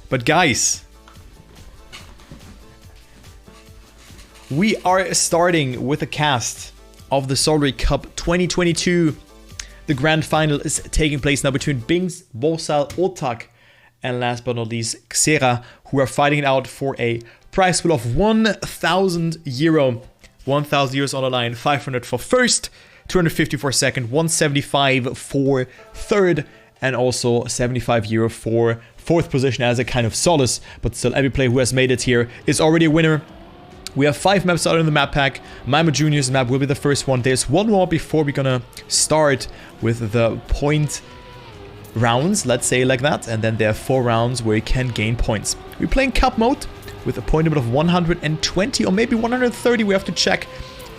But guys, we are starting with a cast of the Solary Cup 2022. The grand final is taking place now between Binkss, Wosile, Otaaq, and last but not least, Xerar, who are fighting it out for a prize pool of 1,000 euro. 1,000 euros on the line, 500 for first, 250 for second, 175 for third, and also 75 euro for fourth position as a kind of solace. But still, every player who has made it here is already a winner. We have 5 maps out in the map pack. Mimo Junior's map will be the first one. There's one more before we're gonna start with the point rounds, let's say like that. And then there are 4 rounds where you can gain points. We're playing cup mode with a point limit of 120 or maybe 130. We have to check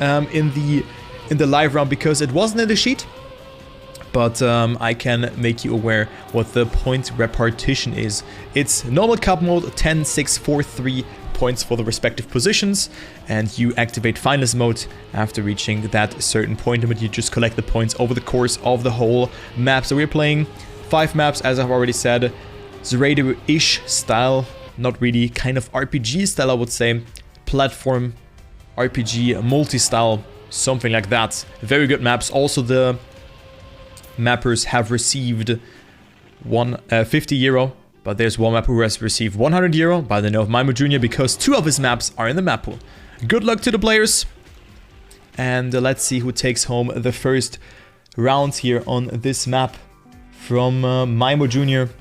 in the live round because it wasn't in the sheet. But I can make you aware what the point repartition is. It's normal cup mode, 10, 6, 4, 3 points for the respective positions, and you activate finalist mode after reaching that certain point limit. You just collect the points over the course of the whole map. So we're playing 5 maps, as I've already said. Xerar-ish style, not really, kind of RPG style, I would say. Platform RPG multi-style, something like that. Very good maps. Also, the mappers have received 50 euro. But there's one mapper who has received 100 euro by the name of Mimo Jr. because 2 of his maps are in the map pool. Good luck to the players. And let's see who takes home the first round here on this map from Mimo Jr.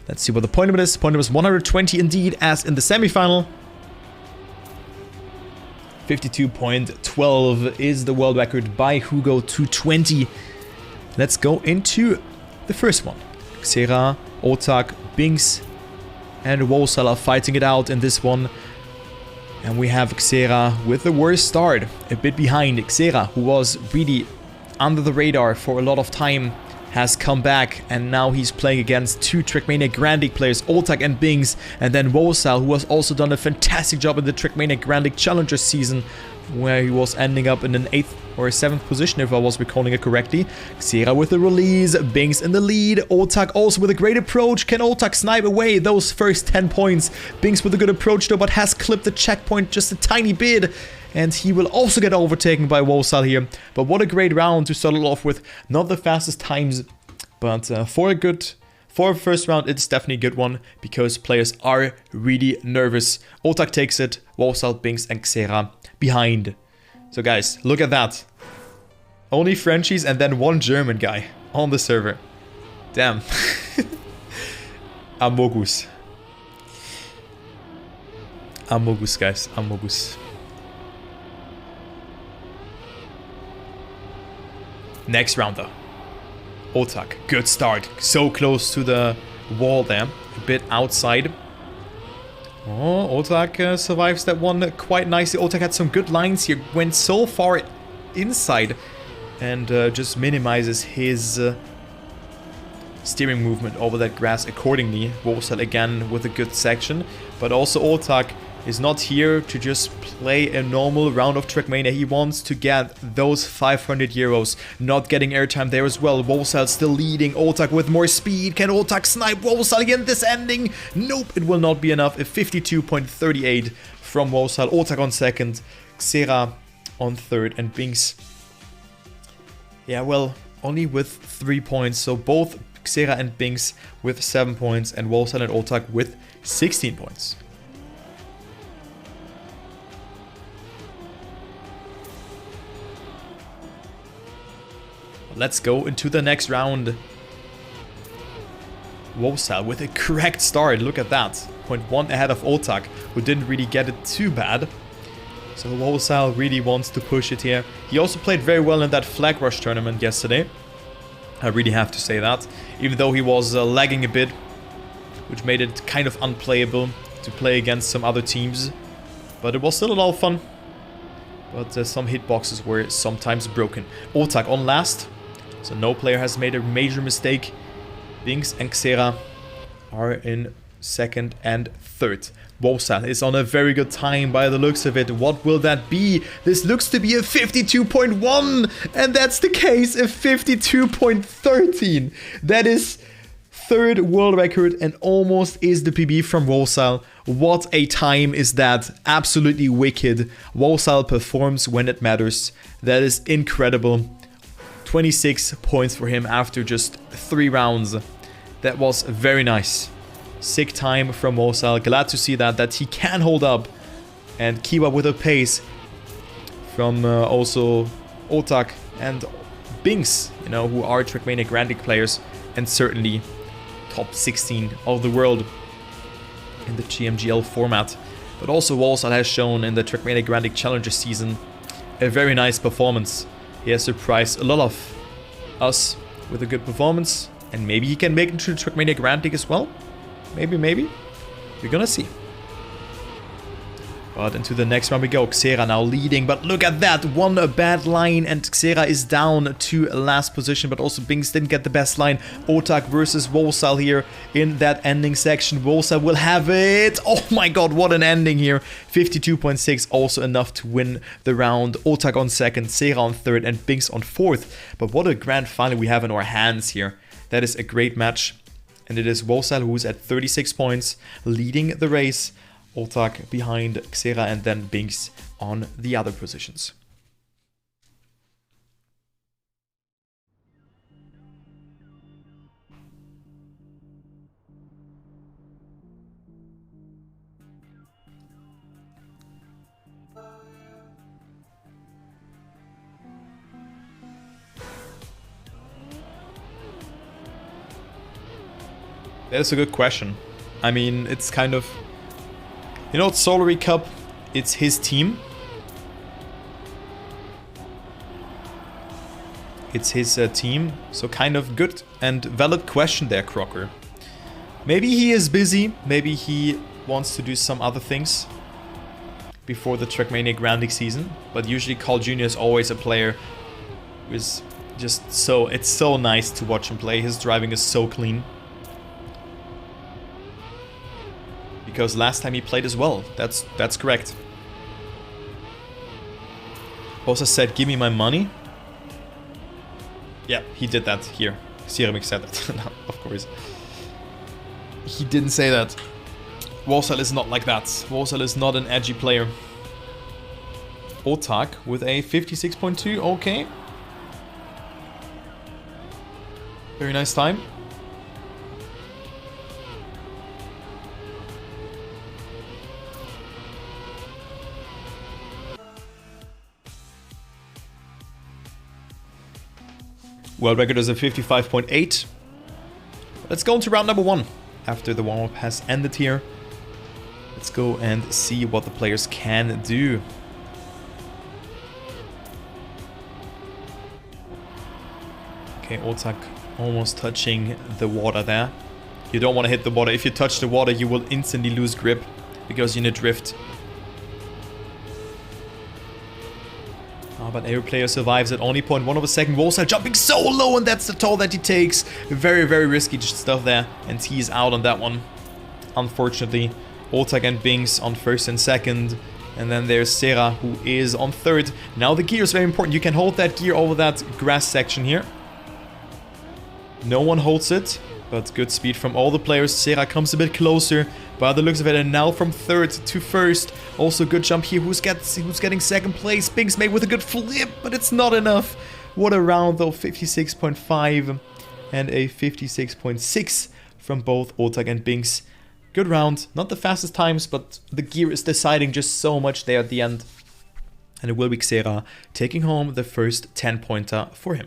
Let's see what the point limit is. Point limit is 120 indeed, as in the semi-final. 52.12 is the world record by Hugo 220. Let's go into the first one. Xerar, Otaaq, Binkss, and Wosile are fighting it out in this one. And we have Xerar with the worst start, a bit behind. Xerar, who was really under the radar for a lot of time, has come back, and now he's playing against 2 Trackmania Grand League players, Otaaq and Binkss, and then Wosile, who has also done a fantastic job in the Trackmania Grand League Challenger season, where he was ending up in an 8th or 7th position, if I was recalling it correctly. Xerar with the release, Binkss in the lead, Otaaq also with a great approach. Can Otaaq snipe away those first 10 points? Binkss with a good approach though, but has clipped the checkpoint just a tiny bit. And he will also get overtaken by Wosile here. But what a great round to start it off with. Not the fastest times, but for a first round, it's definitely a good one because players are really nervous. Otaaq takes it, Wosile, Binkss, and Xerar behind. So guys, look at that. Only Frenchies and then 1 German guy on the server. Damn. Amogus. Amogus, guys. Amogus. Next round though. Otaaq, good start. So close to the wall there. A bit outside. Oh, Otaaq survives that one quite nicely. Otaaq had some good lines here. Went so far inside and just minimizes his steering movement over that grass accordingly. Wosile again with a good section. But also Otaaq is not here to just play a normal round of Trackmania. He wants to get those 500 euros. Not getting airtime there as well. Wosile still leading. Otaaq with more speed. Can Otaaq snipe Wosile again this ending? Nope, it will not be enough. A 52.38 from Wosile. Otaaq on second. Xerar on third. And Binkss, yeah, well, only with 3 points. So both Xerar and Binkss with 7 points. And Wosile and Otaaq with 16 points. Let's go into the next round. Wosile with a correct start. Look at that. 0.1 ahead of Otaaq, who didn't really get it too bad. So Wosile really wants to push it here. He also played very well in that flag rush tournament yesterday. I really have to say that. Even though he was lagging a bit, which made it kind of unplayable to play against some other teams. But it was still a lot of fun. But some hitboxes were sometimes broken. Otaaq on last. So no player has made a major mistake. Binkss and Xerar are in second and third. Wosile is on a very good time by the looks of it. What will that be? This looks to be a 52.1, and that's the case, a 52.13. That is third world record and almost is the PB from Wosile. What a time is that. Absolutely wicked. Wosile performs when it matters. That is incredible. 26 points for him after just 3 rounds. That was very nice. Sick time from Wosile. Glad to see that he can hold up and keep up with the pace from also Otaaq and Binkss, you know, who are Trackmania Grand League players and certainly top 16 of the world in the GMGL format. But also Wosile has shown in the Trackmania Grand League Challenger season a very nice performance. He has surprised a lot of us with a good performance, and maybe he can make it to the Trackmania Grand League as well. Maybe. We're gonna see. But into the next round we go. Xerar now leading, but look at that. One bad line and Xerar is down to last position, but also Binkss didn't get the best line. Otaaq versus Wosile here in that ending section. Wosile will have it. Oh my god, what an ending here. 52.6, also enough to win the round. Otaaq on second, Xerar on third, and Binkss on fourth. But what a grand final we have in our hands here. That is a great match. And it is Wosile who's at 36 points, leading the race. Otaaq behind Xerar and then Binkss on the other positions. That's a good question. I mean, it's kind of... You know, Solary Cup, it's his team. It's his team, so kind of good and valid question there, Crocker. Maybe he is busy, maybe he wants to do some other things before the Trackmania Grand League season, but usually Carl Jr. is always a player who is just so... It's so nice to watch him play, his driving is so clean. Because last time he played as well. That's correct. Bosa said, give me my money. Yeah, he did that here. Xerar said that. No, of course. He didn't say that. Wosile is not like that. Wosile is not an edgy player. Otaaq with a 56.2. Okay. Very nice time. World record is a 55.8. Let's go into round number 1. After the warm-up has ended here, let's go and see what the players can do. Okay, Otaaq almost touching the water there. You don't want to hit the water. If you touch the water, you will instantly lose grip because you're in a drift. But every player survives at only 0.1 of a second. Wosile jumping so low, and that's the toll that he takes. Very, very risky stuff there. And he's out on that one, unfortunately. Otaaq and Binkss on first and second. And then there's Xerar, who is on third. Now the gear is very important. You can hold that gear over that grass section here. No one holds it, but good speed from all the players. Xerar comes a bit closer by the looks of it, and now from third to first. Also good jump here. Who's getting second place? Binkss made with a good flip, but it's not enough. What a round though. 56.5 and a 56.6 from both Otaaq and Binkss. Good round. Not the fastest times, but the gear is deciding just so much there at the end. And it will be Xerar taking home the first 10-pointer for him.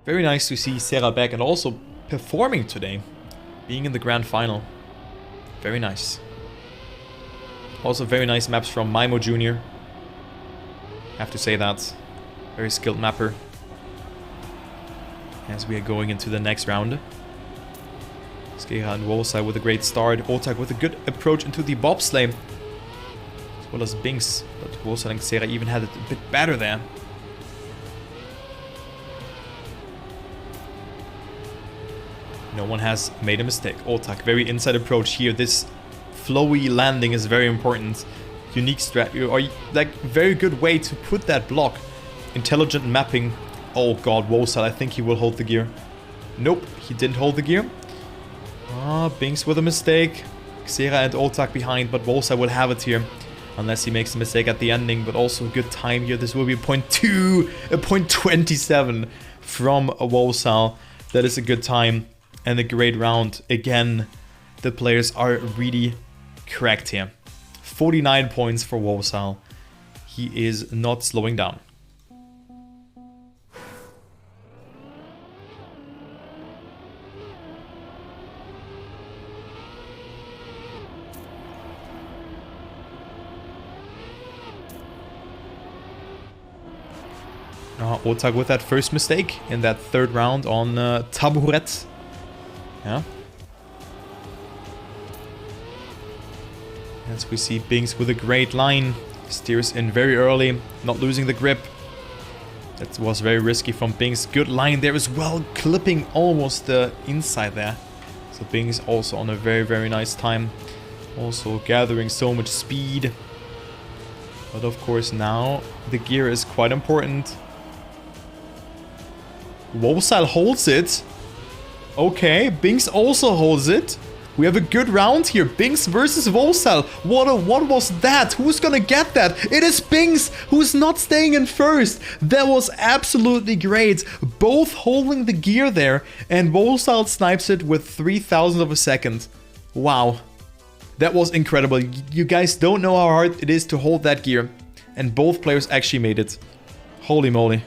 Very nice to see Xerar back and also performing today. Being in the grand final. Very nice. Also very nice maps from Mimo Jr. Have to say that. Very skilled mapper. As we are going into the next round. Xerar and Wosile with a great start. Otaaq with a good approach into the bobsleigh. As well as Binkss. But Wosile and Xerar even had it a bit better there. No one has made a mistake. Otaaq, very inside approach here. This flowy landing is very important. Unique strat, or like very good way to put that block. Intelligent mapping. Oh god, Wosile, I think he will hold the gear. Nope, he didn't hold the gear. Ah, Binkss with a mistake. Xerar and Otaaq behind, but Wosile will have it here. Unless he makes a mistake at the ending, but also a good time here. This will be a point 27 from Wosile. That is a good time and a great round. Again, the players are really correct here. 49 points for Wosile. He is not slowing down. Otaaq with that first mistake in that third round on Tabouret. Yeah. As we see Binkss with a great line. Steers in very early, not losing the grip. That was very risky from Binkss. Good line there as well, clipping almost the inside there. So Binkss also on a very, very nice time. Also gathering so much speed. But of course now the gear is quite important. Wosile holds it. Okay, Binkss also holds it. We have a good round here. Binkss versus Wosile. What was that? Who's gonna get that? It is Binkss, who's not staying in first. That was absolutely great. Both holding the gear there. And Wosile snipes it with 3,000 of a second. Wow. That was incredible. You guys don't know how hard it is to hold that gear. And both players actually made it. Holy moly.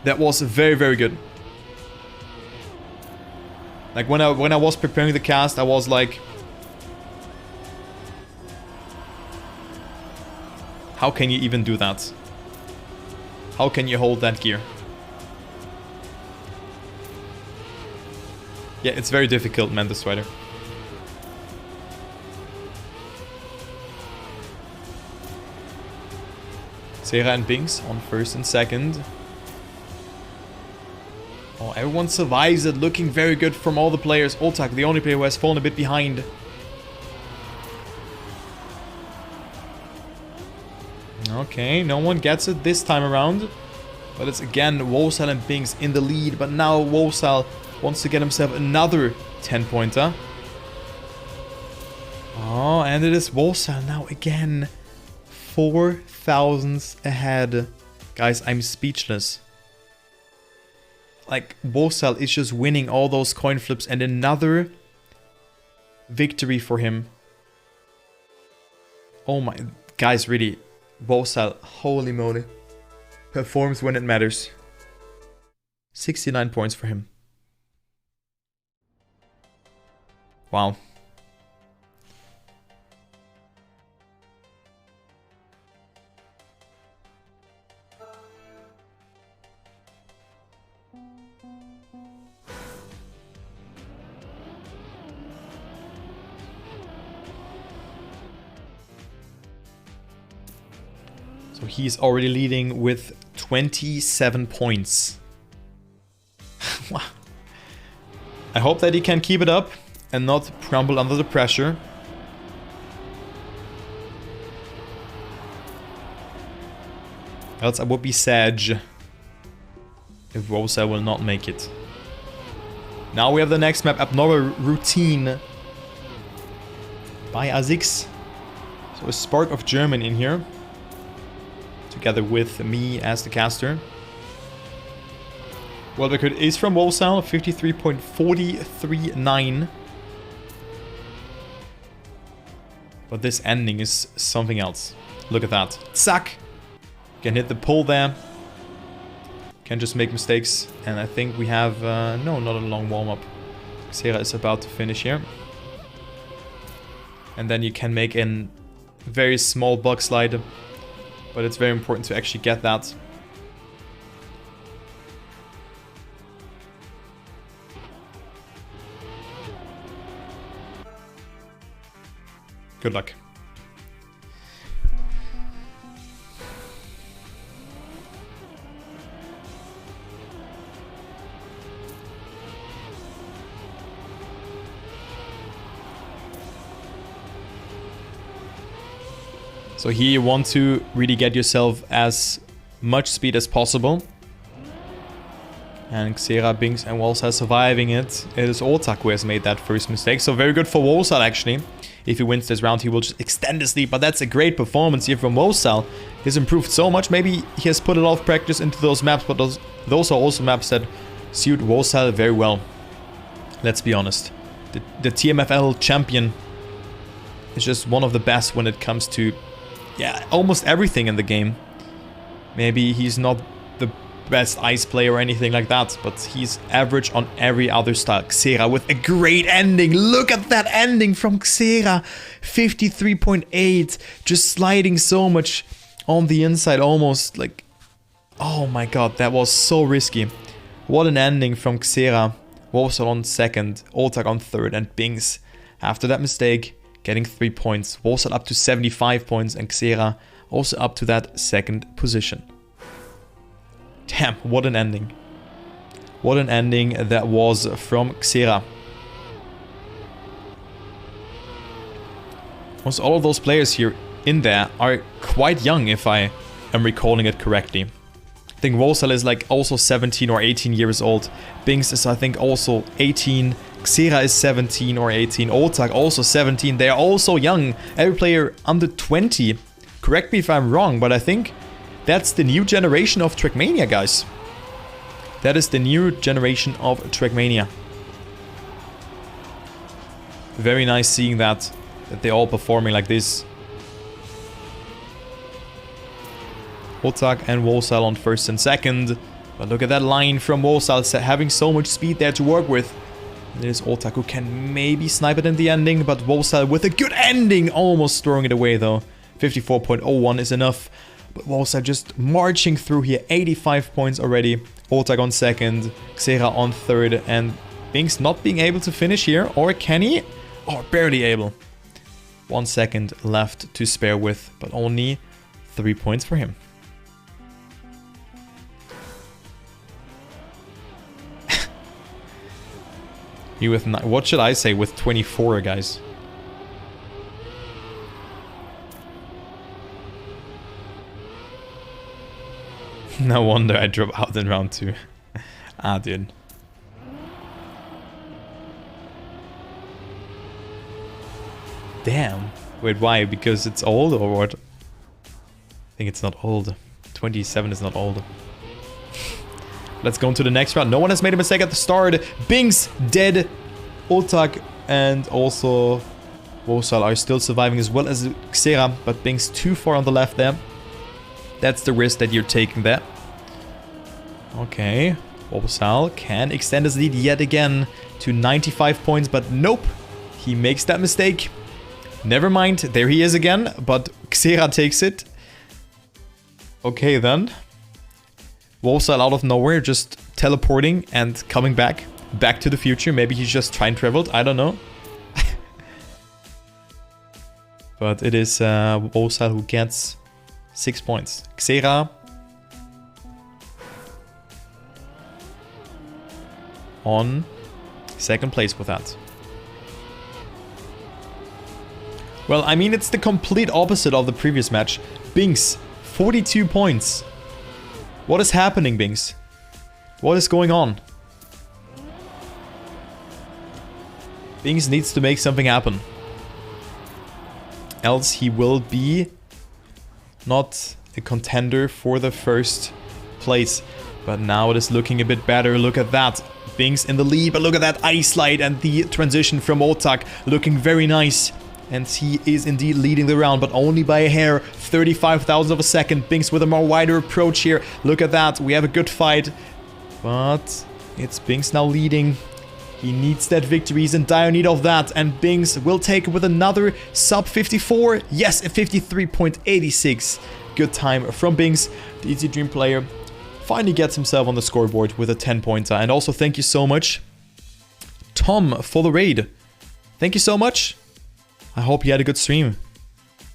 That was very, very good. Like when I was preparing the cast, I was like, how can you even do that? How can you hold that gear? Yeah, it's very difficult, man, this Strider. Xerar and Binkss on first and second. Oh, everyone survives it, looking very good from all the players. Otaaq, the only player who has fallen a bit behind. Okay, no one gets it this time around. But it's again Wosile and Binkss in the lead. But now Wosile wants to get himself another 10-pointer. Oh, and it is Wosile now again. 4,000 ahead. Guys, I'm speechless. Like, Wosile is just winning all those coin flips and another victory for him. Oh my... Guys, really. Wosile, holy moly. Performs when it matters. 69 points for him. Wow. So he's already leading with 27 points. Wow. I hope that he can keep it up and not crumble under the pressure. Else I would be sad if Wosile will not make it. Now we have the next map, Abnormal Routine by Azix. So a spark of German in here. Together with me as the caster. World record is from Wosile, 53.439. But this ending is something else. Look at that. Zack! Can hit the pull there. Can just make mistakes. And I think we have... no, not a long warm-up. Xerar is about to finish here. And then you can make a very small bug slide. But it's very important to actually get that. Good luck. So here you want to really get yourself as much speed as possible. And Xerar, Binkss and Wosile surviving it. It is Otaaq who has made that first mistake. So very good for Wosile actually. If he wins this round, he will just extend his lead. But that's a great performance here from Wosile. He's improved so much. Maybe he has put a lot of practice into those maps. But those are also maps that suit Wosile very well. Let's be honest. The TMFL champion is just one of the best when it comes to, yeah, almost everything in the game. Maybe he's not the best ice player or anything like that, but he's average on every other style. Xerar with a great ending. Look at that ending from Xerar. 53.8. Just sliding so much on the inside, almost like, oh my god, that was so risky. What an ending from Xerar. Wosile on second, Otaaq on third, and Binkss, after that mistake, getting 3 points. Wosile up to 75 points, and Xerar also up to that second position. Damn, what an ending. What an ending that was from Xerar. Also, all of those players here in there are quite young, if I am recalling it correctly. I think Wosile is like also 17 or 18 years old. Binkss is I think also 18. Xerar is 17 or 18. Otaaq also 17. They are also young. Every player under 20. Correct me if I'm wrong, but I think that's the new generation of Trackmania, guys. That is the new generation of Trackmania. Very nice seeing that they're all performing like this. Otaaq and Wosile on first and second. But look at that line from Wosile, having so much speed there to work with. It is Otaaq who can maybe snipe it in the ending, but Wosile with a good ending, almost throwing it away though. 54.01 is enough. But Wosile just marching through here, 85 points already. Otaaq on second, Xerar on third, and Binkss not being able to finish here, or can he? Oh, barely able. 1 second left to spare with, but only 3 points for him. He with, what should I say, with 24, guys? No wonder I drop out in round 2. Ah, dude. Damn. Wait, why? Because it's old or what? I think it's not old. 27 is not old. Let's go into the next round. No one has made a mistake at the start. Binkss dead. Otaaq and also Wosile are still surviving as well as Xerar, but Binkss too far on the left there. That's the risk that you're taking there. Okay. Wosile can extend his lead yet again to 95 points, but nope. He makes that mistake. Never mind. There he is again, but Xerar takes it. Okay then. Wosile out of nowhere, just teleporting and coming back to the future. Maybe he's just time traveled, I don't know. But it is Wosile who gets 6 points. Xerar on second place with that. Well, I mean, it's the complete opposite of the previous match. Binkss, 42 points. What is happening, Binkss? What is going on? Binkss needs to make something happen. Else he will be not a contender for the first place. But now it is looking a bit better. Look at that. Binkss in the lead, but look at that ice slide and the transition from Otaaq looking very nice. And he is indeed leading the round, but only by a hair. 35,000 of a second. Binkss with a more wider approach here. Look at that. We have a good fight. But it's Binkss now leading. He needs that victory. He's in dire need of that. And Binkss will take it with another sub 54. Yes, a 53.86. Good time from Binkss. The Easy Dream player finally gets himself on the scoreboard with a 10-pointer. And also thank you so much, Tom, for the raid. Thank you so much. I hope you had a good stream.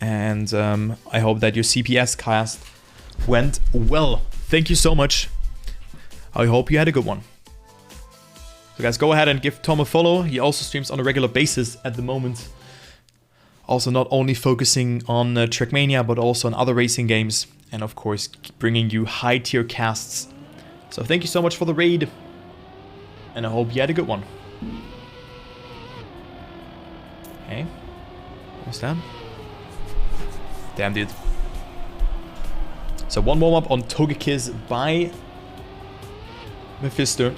And I hope that your CPS cast went well. Thank you so much. I hope you had a good one. So guys, go ahead and give Tom a follow. He also streams on a regular basis at the moment. Also not only focusing on Trackmania, but also on other racing games. And of course, bringing you high tier casts. So thank you so much for the raid. And I hope you had a good one. Okay. What's that? Damn, dude. So one warm-up on Togekiss by Mephisto.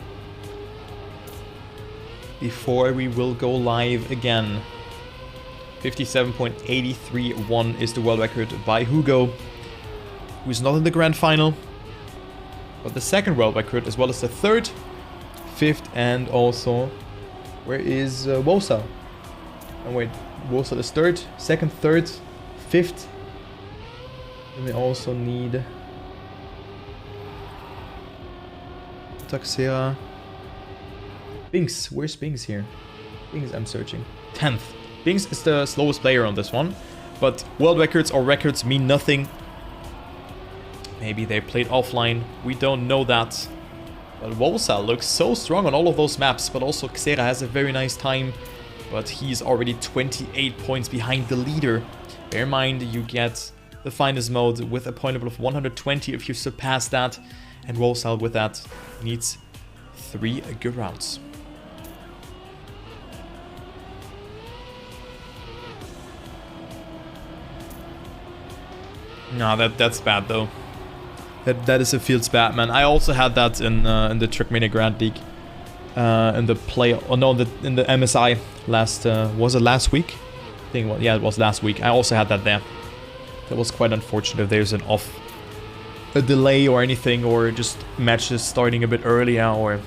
Before we will go live again. 57.831 is the world record by Hugo, who is not in the grand final, but the second world record as well as the third, fifth, and also where is Wosile? And wait, Wosile is third, second, third, fifth. And we also need Otaaq, Xerar. Binkss, where's Binkss here? Binkss, I'm searching. 10th. Binkss is the slowest player on this one, but world records or records mean nothing. Maybe they played offline, we don't know that. But Wosile looks so strong on all of those maps, but also Xerar has a very nice time, but he's already 28 points behind the leader. Bear in mind, you get the finest mode with a point level of 120 if you surpass that, and Wosile with that needs 3 good rounds. No, that's bad though. That is a field's bad, man. I also had that in the Trackmania Grand League, in the play. Oh no, in the MSI last. Was it last week? I think. Yeah, it was last week. I also had that there. That was quite unfortunate if there's a delay or anything, or just matches starting a bit earlier, or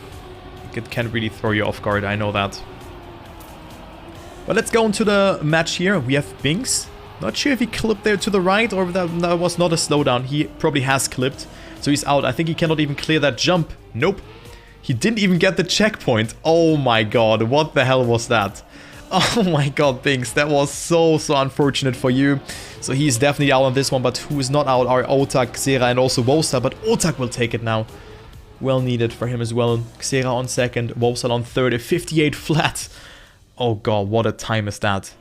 it can really throw you off guard. I know that. But let's go into the match here. We have Binkss. Not sure if he clipped there to the right or if that was not a slowdown. He probably has clipped. So he's out. I think he cannot even clear that jump. Nope. He didn't even get the checkpoint. Oh my god. What the hell was that? Oh my god, Binkss. That was so unfortunate for you. So he's definitely out on this one. But who is not out are Otaaq, Xerar, and also Wosile. But Otaaq will take it now. Well needed for him as well. Xerar on second. Wosile on third. A 58 flat. Oh god, what a time is that.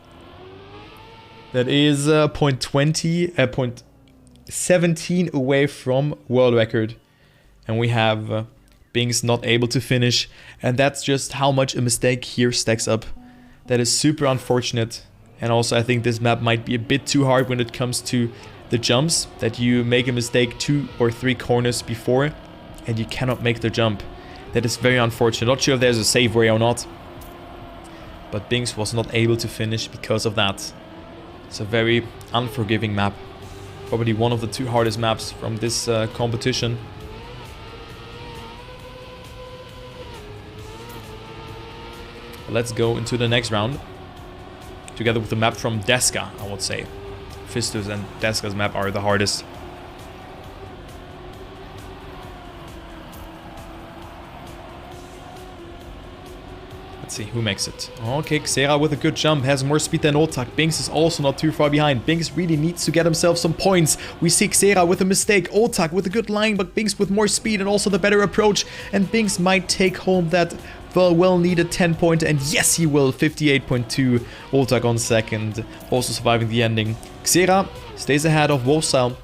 That is 0.17 away from world record. And we have Binkss not able to finish. And that's just how much a mistake here stacks up. That is super unfortunate. And also I think this map might be a bit too hard when it comes to the jumps. That you make a mistake 2 or 3 corners before and you cannot make the jump. That is very unfortunate. Not sure if there's a save way or not. But Binkss was not able to finish because of that. It's a very unforgiving map. Probably one of the 2 hardest maps from this competition. Let's go into the next round. Together with the map from Deska, I would say. Fistus and Deska's map are the hardest. Let's see who makes it. Okay, Xerar with a good jump has more speed than Otaaq. Binkss is also not too far behind. Binkss really needs to get himself some points. We see Xerar with a mistake. Otaaq with a good line, but Binkss with more speed and also the better approach. And Binkss might take home that well-needed 10-pointer. And yes, he will. 58.2. Otaaq on second. Also surviving the ending. Xerar stays ahead of Wosile.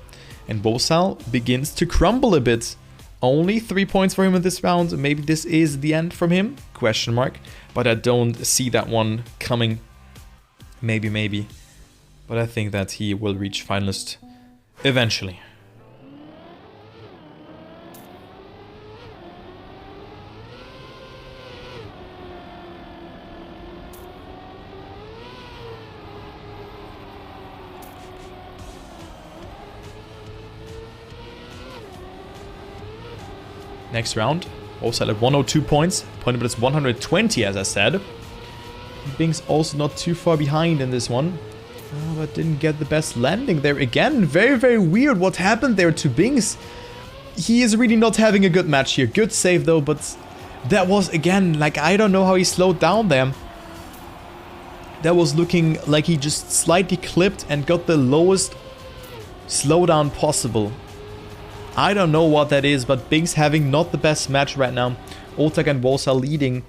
And Wosile begins to crumble a bit. Only 3 points for him in this round. Maybe this is the end from him? Question mark. But I don't see that one coming. Maybe. But I think that he will reach finalist eventually. Next round. Wosile at 102 points. Point level is 120, as I said. Binkss also not too far behind in this one. Oh, but didn't get the best landing there again. Very weird what happened there to Binkss. He is really not having a good match here. Good save though, but that was again, like, I don't know how he slowed down there. That was looking like he just slightly clipped and got the lowest slowdown possible. I don't know what that is, but Binkss having not the best match right now. Otaaq and Wosile leading.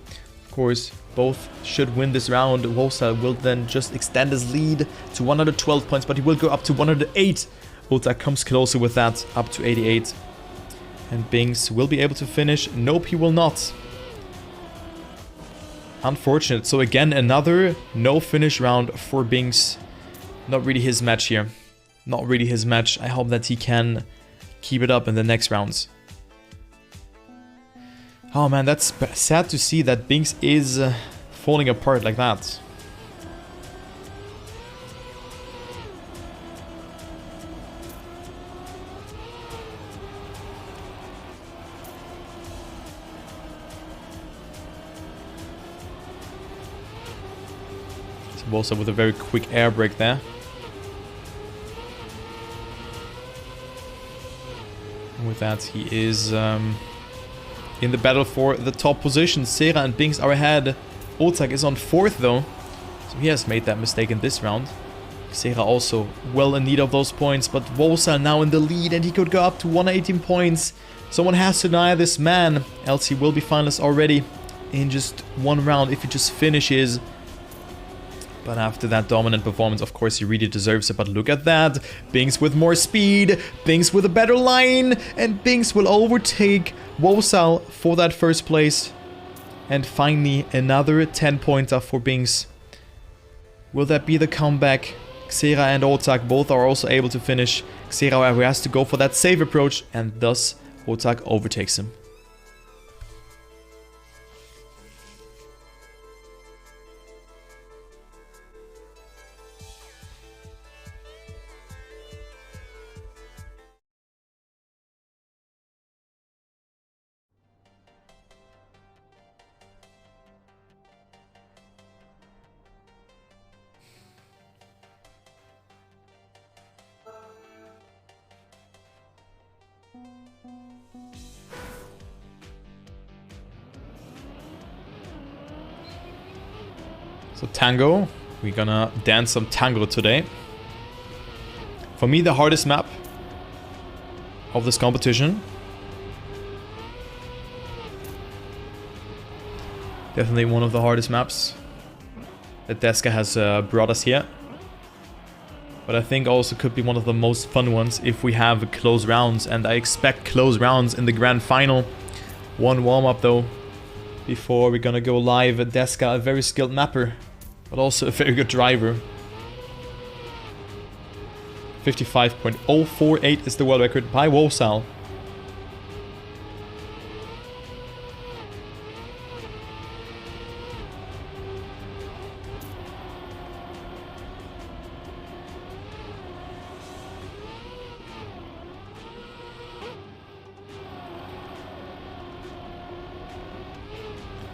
Of course, both should win this round. Wosile will then just extend his lead to 112 points, but he will go up to 108. Otaaq comes closer with that, up to 88. And Binkss will be able to finish. Nope, he will not. Unfortunate. So again, another no finish round for Binkss. Not really his match here. Not really his match. I hope that he can keep it up in the next rounds. Oh man, that's sad to see that Binkss is falling apart like that. Also with a very quick air brake there. And with that, he is in the battle for the top position. Xerar and Binkss are ahead. Otaaq is on 4th though, so he has made that mistake in this round. Xerar also well in need of those points, but Wosile now in the lead and he could go up to 118 points. Someone has to deny this man, else he will be finalist already in just one round if he just finishes. But after that dominant performance, of course, he really deserves it. But look at that. Binkss with more speed. Binkss with a better line. And Binkss will overtake Wosile for that first place. And finally, another 10-pointer for Binkss. Will that be the comeback? Xerar and Otaaq both are also able to finish. Xerar, however, has to go for that safe approach. And thus, Otaaq overtakes him. So tango, we're gonna dance some tango today. For me, the hardest map of this competition. Definitely one of the hardest maps that Deska has brought us here. But I think also could be one of the most fun ones if we have close rounds. And I expect close rounds in the grand final. One warm-up though, before we're gonna go live. Deska, a very skilled mapper, but also a very good driver. 55.048 is the world record by Wosile.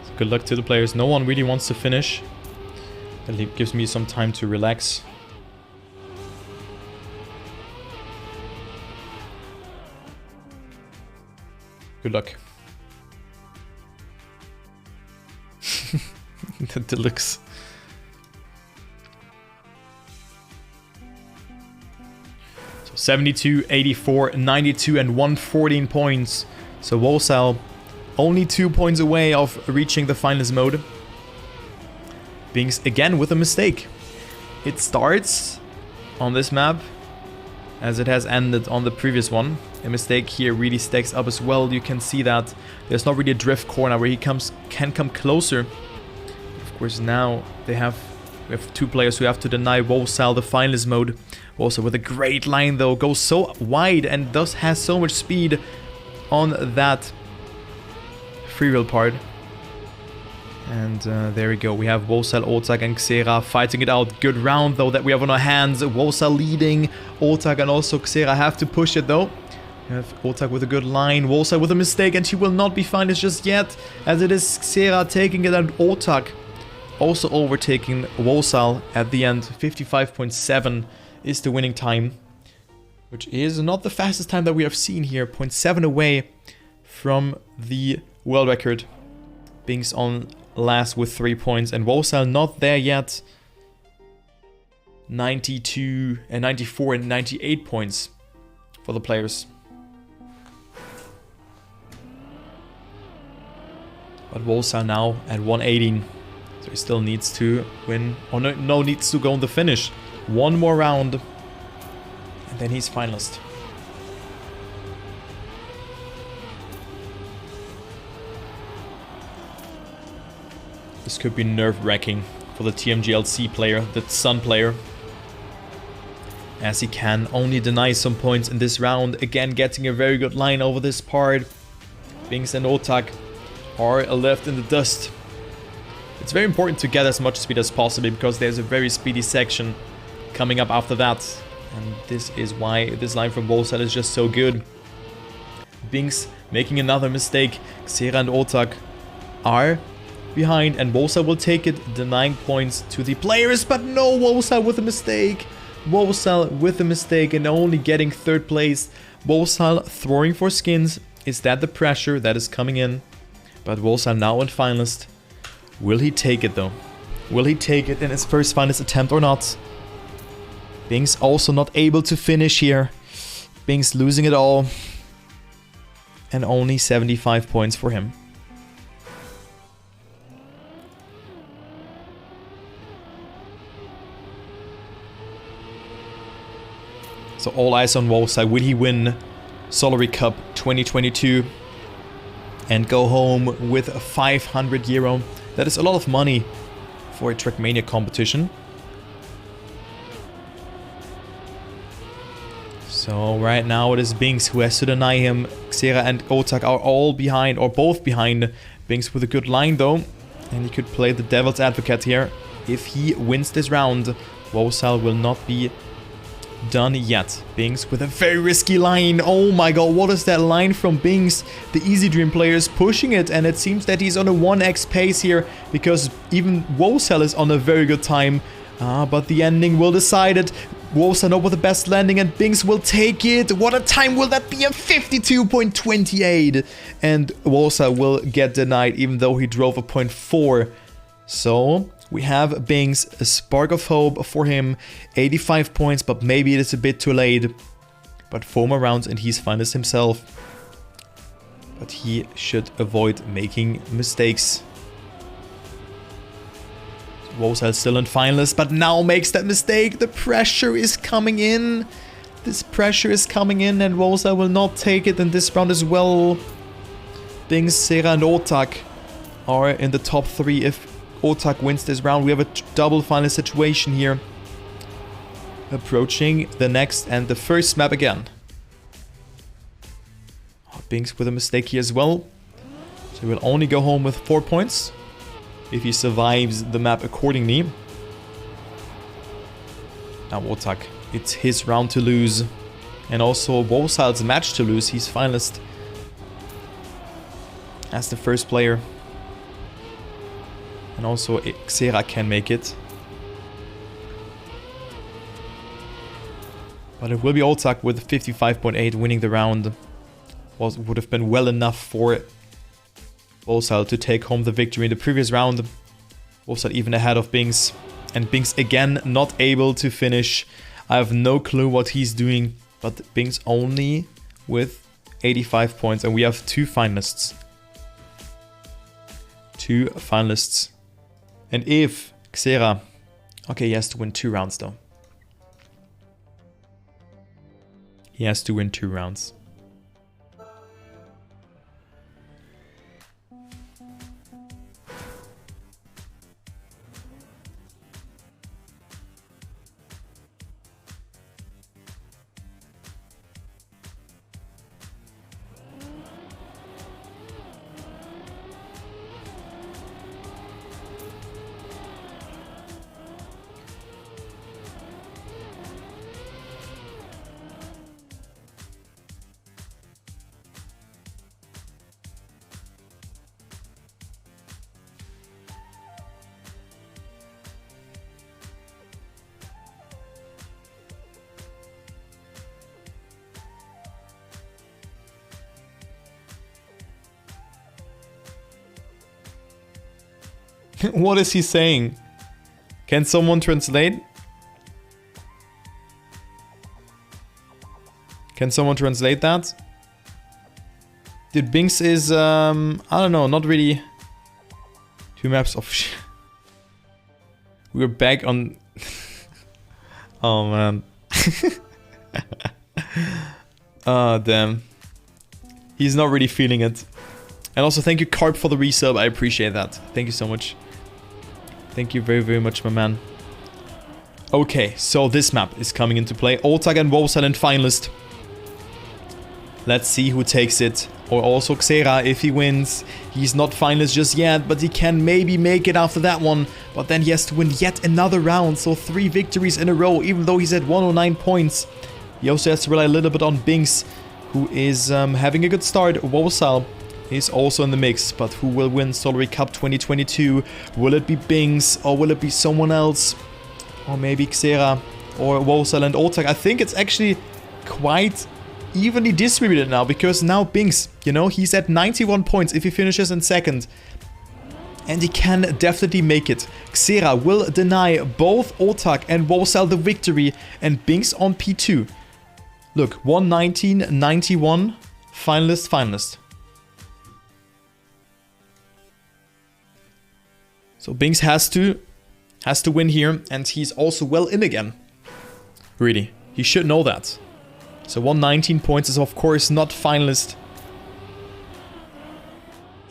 So good luck to the players. No one really wants to finish. That gives me some time to relax. Good luck. The deluxe. So 72, 84, 92 and 114 points. So Wosile only 2 points away of reaching the finalist mode. Binkss again with a mistake. It starts on this map as it has ended on the previous one. A mistake here really stacks up as well. You can see that there's not really a drift corner where he can come closer. Of course, now we have two players who have to deny Wosile the finalist mode. Also with a great line though, goes so wide and thus has so much speed on that freewheel part. And there we go. We have Wosile, Otaaq and Xerar fighting it out. Good round though that we have on our hands. Wosile leading. Otaaq and also Xerar have to push it though. We have Otaaq with a good line. Wosile with a mistake and she will not be finalist just yet. As it is Xerar taking it and Otaaq also overtaking Wosile at the end. 55.7 is the winning time. Which is not the fastest time that we have seen here. 0.7 away from the world record. Binkss on last with 3 points and Wosile not there yet. 92 and 94 and 98 points for the players. But Wosile now at 118. So he still needs to win. Or no needs to go on the finish. One more round. And then he's finalist. This could be nerve-wracking for the TMGLC player, the Sun player. As he can only deny some points in this round. Again, getting a very good line over this part. Binkss and Otaaq are left in the dust. It's very important to get as much speed as possible because there's a very speedy section coming up after that. And this is why this line from Wosile is just so good. Binkss making another mistake. Xerar and Otaaq are behind and Wosile will take it, denying points to the players. But no, Wosile with a mistake. Wosile with a mistake and only getting 3rd place. Wosile throwing for skins. Is that the pressure that is coming in? But Wosile now in finalist. Will he take it though? Will he take it in his first finalist attempt or not? Binkss also not able to finish here. Binkss losing it all. And only 75 points for him. So all eyes on Wosile. Will he win Solary Cup 2022 and go home with a 500 euro? That is a lot of money for a Trackmania competition. So right now it is Binkss who has to deny him. Xerar and Otaaq are all behind, or both behind. Binkss with a good line though. And he could play the devil's advocate here. If he wins this round, Wosile will not be done yet. Binkss with a very risky line. Oh my god, what is that line from Binkss? The Easy Dream player is pushing it, and it seems that he's on a 1x pace here because even Wosile is on a very good time. But the ending will decide it. Wosile up with the best landing and Binkss will take it. What a time will that be? A 52.28. And Wosile will get denied even though he drove a 0.4. So we have Binkss, a spark of hope for him. 85 points, but maybe it is a bit too late. But 4 more rounds and he's finalist himself. But he should avoid making mistakes. Wosile still in finalist, but now makes that mistake. The pressure is coming in. This pressure is coming in and Wosile will not take it in this round as well. Binkss, Xerar and Otaaq are in the top 3 if Otaaq wins this round. We have a double final situation here. Approaching the next and the first map again. Binkss with a mistake here as well. So he will only go home with 4 points. If he survives the map accordingly. Now Otaaq, it's his round to lose. And also Wosile's match to lose. He's finalist as the first player. And also Xerar can make it. But it will be Otaaq with 55.8 winning the round. Would have been well enough for Wosile to take home the victory in the previous round. Wosile even ahead of Binkss. And Binkss again not able to finish. I have no clue what he's doing. But Binkss only with 85 points. And we have 2 finalists. 2 finalists. And if Xerar... Okay, he has to win 2 rounds though. He has to win 2 rounds. What is he saying? Can someone translate? Can someone translate that? Dude, Binkss is, I don't know, not really... 2 maps of... We're back on... Oh, man. Oh, damn. He's not really feeling it. And also, thank you, Carp, for the resub. I appreciate that. Thank you so much. Thank you very, very much, my man. Okay, so this map is coming into play. Otaaq and Wosile in finalist. Let's see who takes it. Or also Xerar if he wins. He's not finalist just yet, but he can maybe make it after that one. But then he has to win yet another round. So 3 victories in a row, even though he's at 109 points. He also has to rely a little bit on Binkss, who is having a good start. Wosile is also in the mix, but who will win Solary Cup 2022? Will it be Binkss or will it be someone else? Or maybe Xerar or Wosile and Otaaq. I think it's actually quite evenly distributed now, because now Binkss, you know, he's at 91 points if he finishes in second. And he can definitely make it. Xerar will deny both Otaaq and Wosile the victory, and Binkss on P2. Look, 119, 91, finalist. So Binkss has to win here, and he's also well in again. Really, he should know that. So 119 points is of course not finalist,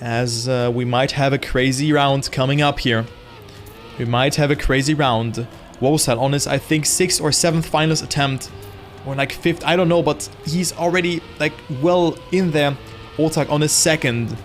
as we might have a crazy round coming up here. We might have a crazy round. Wosile on his, I think, 6th or 7th finalist attempt, or like 5th, I don't know, but he's already like well in there. Otaaq on his 2nd.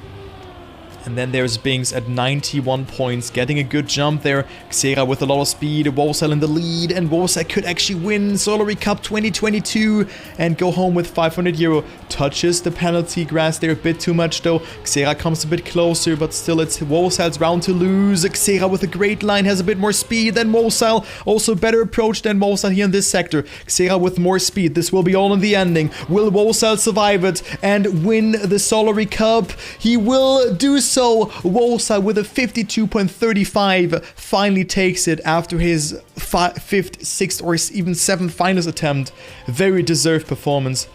And then there's Binkss at 91 points, getting a good jump there. Xerar with a lot of speed, Wosile in the lead, and Wosile could actually win Solary Cup 2022 and go home with 500 euro. Touches the penalty grass there a bit too much though. Xerar comes a bit closer, but still it's Wosile's round to lose. Xerar with a great line, has a bit more speed than Wosile. Also better approach than Wosile here in this sector. Xerar with more speed. This will be all in the ending. Will Wosile survive it and win the Solary Cup? He will do so. Wosile with a 52.35 finally takes it after his 5th, 6th or even 7th finals attempt. Very deserved performance,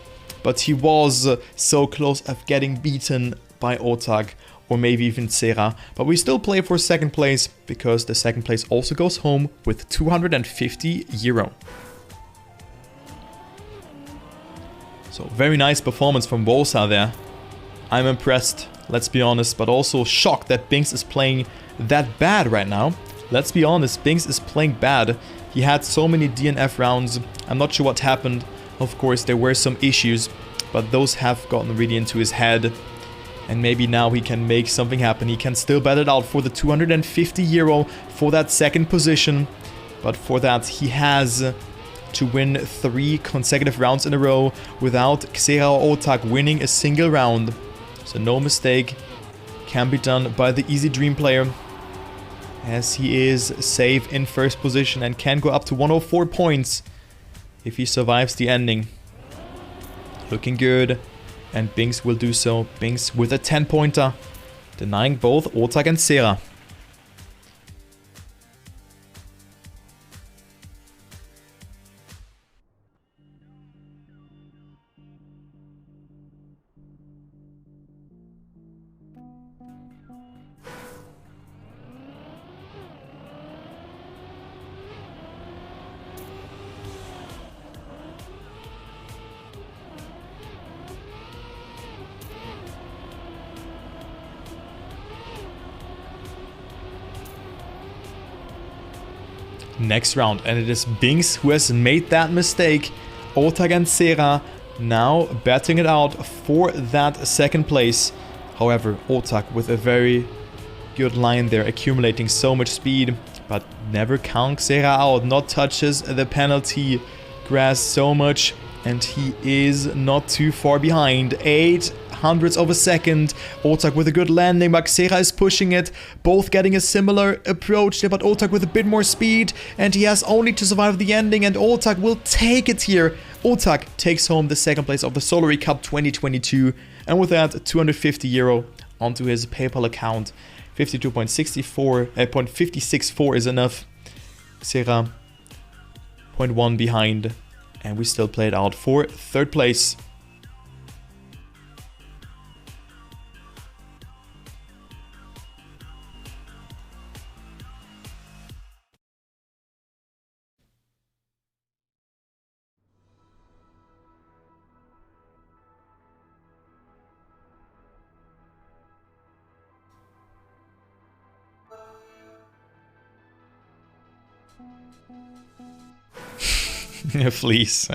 but he was so close of getting beaten by Otaaq or maybe even Xerar. But we still play for 2nd place, because the 2nd place also goes home with 250 euro. So very nice performance from Wosile there. I'm impressed, let's be honest, but also shocked that Binkss is playing that bad right now. Let's be honest, Binkss is playing bad. He had so many DNF rounds. I'm not sure what happened. Of course, there were some issues, but those have gotten really into his head. And maybe now he can make something happen. He can still bat it out for the 250 euro for that 2nd position. But for that, he has to win 3 consecutive rounds in a row without Xerar or Otaaq winning a single round. So no mistake can be done by the Easy Dream player, as he is safe in 1st position and can go up to 104 points if he survives the ending. Looking good, and Binkss will do so. Binkss with a 10-pointer, denying both Otaaq and Xerar. Next round, and it is Binkss who has made that mistake. Otaaq and Xerar now batting it out for that 2nd place. However, Otaaq with a very good line there, accumulating so much speed, but never count Xerar out. Not touches the penalty grass so much, and he is not too far behind. 800ths of a second. Otaaq with a good landing, but Xerar is pushing it. Both getting a similar approach there, but Otaaq with a bit more speed, and he has only to survive the ending, and Otaaq will take it here. Otaaq takes home the 2nd place of the Solary Cup 2022, and with that 250 euro onto his PayPal account. 52.64 is enough. Xerar 0.1 behind, and we still play it out for 3rd place. Fleece.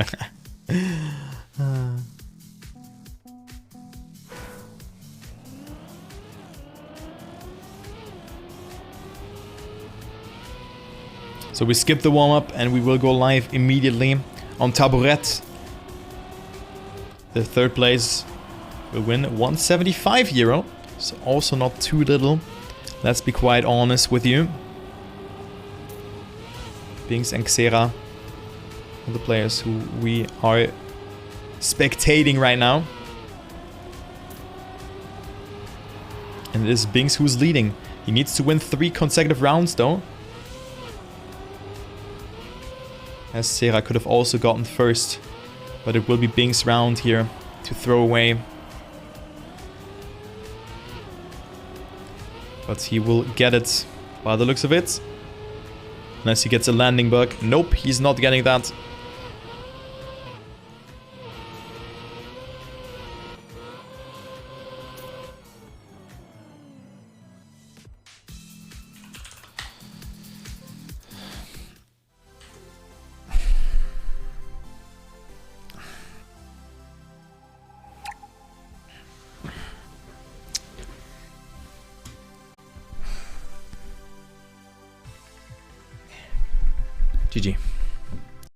So we skip the warm-up and we will go live immediately on Tabouret. The third place will win 175 euro. So also not too little. Let's be quite honest with you. Binkss and Xerar are the players who we are spectating right now. And it is Binkss who's leading. He needs to win 3 consecutive rounds though. As Xerar could have also gotten first. But it will be Binkss' round here to throw away. But he will get it by the looks of it. Unless he gets a landing bug. Nope, he's not getting that. GG.